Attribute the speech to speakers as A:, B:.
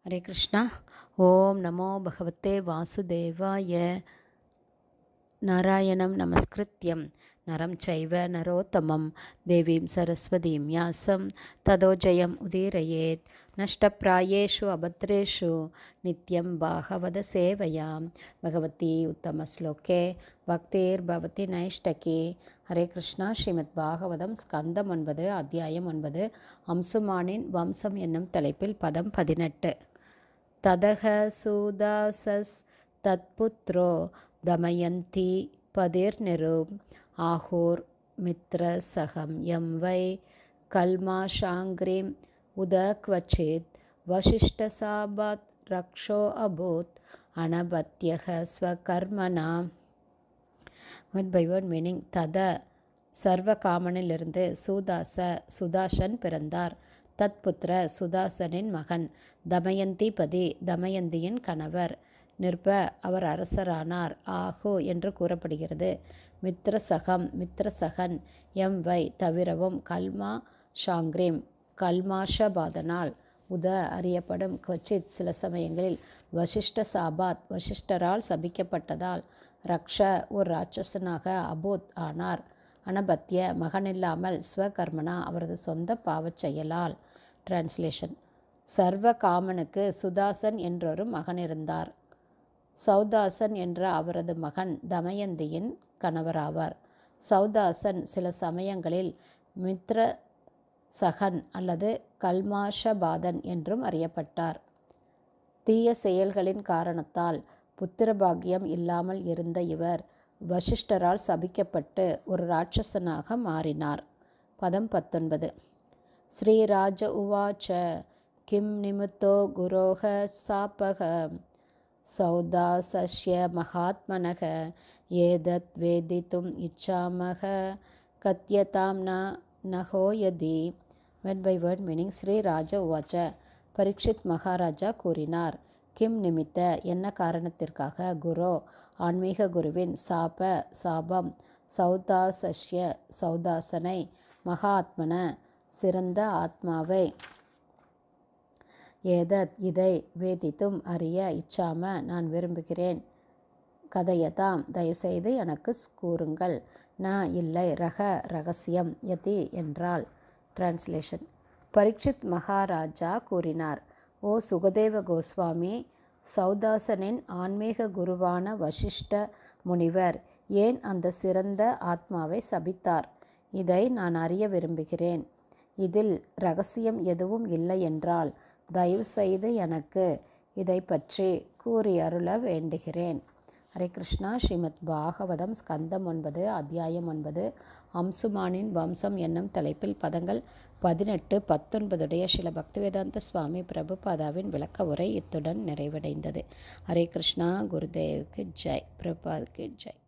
A: ஹரே கிருஷ்ணா. ஓம் நமோ பகவத்தே வாசுதேவாய. நாராயணம் நமஸ்கிருத்யம் நரம் சைவ நரோத்தமம் தேவீம் சரஸ்வதீம் யாசம் ததோ ஜெயம் உதீரயேத். நஷ்டப்பிராயேஷு அபத்ரேஷு நித்யம் பாகவத சேவையாம் பகவதி உத்தம ஸ்லோகே பக்தேர் பவதி நைஷ்டகி. ஹரே கிருஷ்ணா. ஸ்ரீமத் பாகவதம் ஸ்கந்தம் 9 அத்தியாயம் 9 அம்சுமானின் வம்சம் என்னும் தலைப்பில் பதம் 18. ததக சூதாசஸ் தத்புத்ரோ தமயந்தி பதிர்நிருப் ஆஹூர் மித்ர சகம் யம் வை கல்மாஷாங்கிரீம் உதக்வச்சித் வசிஷ்டசாபாத் ரக்ஷோ அபூத் அனபத்யக ஸ்வகர்மனா. Word by word meaning. தத சர்வகாமனிலிருந்து சுதாசன் பிறந்தார். தத்புத்திர சுதாசனின் மகன். தமயந்தி பதி தமயந்தியின் கணவர். நிர்ப அவர் அரசரானார். ஆஹு என்று கூறப்படுகிறது. மித்ரசகன் எம் வை தவிரவும் கல்மா ஷாங்கிரீம் கல்மாஷபாதனால் உத அறியப்படும் கொச்சித் சில சமயங்களில் வசிஷ்ட சாபாத் வசிஷ்டரால் சபிக்கப்பட்டதால் ரக்ஷ ஒரு ராட்சசனாக அபூத் ஆனார். அனபத்திய மகனில்லாமல் ஸ்வகர்மனா அவரது சொந்த பாவச் செயலால். டிரான்ஸ்லேஷன். சர்வ காமனுக்கு சுதாசன் என்றொரு மகன் இருந்தார். சௌதாசன் என்ற அவரது மகன் தமயந்தியின் கணவராவார். சௌதாசன் சில சமயங்களில் மித்ர சகன் அல்லது கல்மாஷபாதன் என்றும் அறியப்பட்டார். தீய செயல்களின் காரணத்தால் புத்திரபாகியம் இல்லாமல் இருந்த இவர் வசிஷ்டரால் சபிக்கப்பட்டு ஒரு ராட்சசனாக மாறினார். பதம் 19. ஸ்ரீராஜ உவாச்ச கிம் நிமித்தோ குரோஹ சாபக சௌதாசஸ்ய மகாத்மனக ஏதத் வேதித்தும் இச்சாமக கத்யதாம் நஹோயதி. Word by word meaning. ஸ்ரீராஜ உவாச்ச பரீட்சித் மகாராஜா கூறினார். கிம் நிமித்த என்ன காரணத்திற்காக குரோ ஆன்மீக குருவின் சாபம் சௌதாசஸ்ய சௌதாசனை மகாத்மன சிறந்த ஆத்மாவை ஏதத் இதை வேதித்தும் அறிய இச்சாம நான் விரும்புகிறேன் கதையதாம் தயவுசெய்து எனக்கு கூறுங்கள். இல்லை ரகசியம் யதி என்றால். டிரான்ஸ்லேஷன். பரீட்சித் மகாராஜா கூறினார். ஓ சுகதேவ கோஸ்வாமி, சௌதாசனின் ஆன்மீக குருவான வசிஷ்ட முனிவர் ஏன் அந்த சிறந்த ஆத்மாவை சபித்தார்? இதை நான் அறிய விரும்புகிறேன். இதில் இரகசியம் எதுவும் இல்லை என்றால் தயவு செய்து எனக்கு இதை பற்றி கூறியருள வேண்டுகிறேன். ஹரே கிருஷ்ணா. ஸ்ரீமத் பாகவதம் ஸ்கந்தம் 9 அத்தியாயம் 9 அம்சுமானின் வம்சம் என்னும் தலைப்பில் பதங்கள் 18, 19 ஸ்ரீல பக்திவேதாந்த சுவாமி பிரபுபாதாவின் விளக்க உரை இத்துடன் நிறைவடைந்தது. ஹரே கிருஷ்ணா. குருதேவுக்கு ஜெய். பிரபுபாதுக்கு ஜெய்.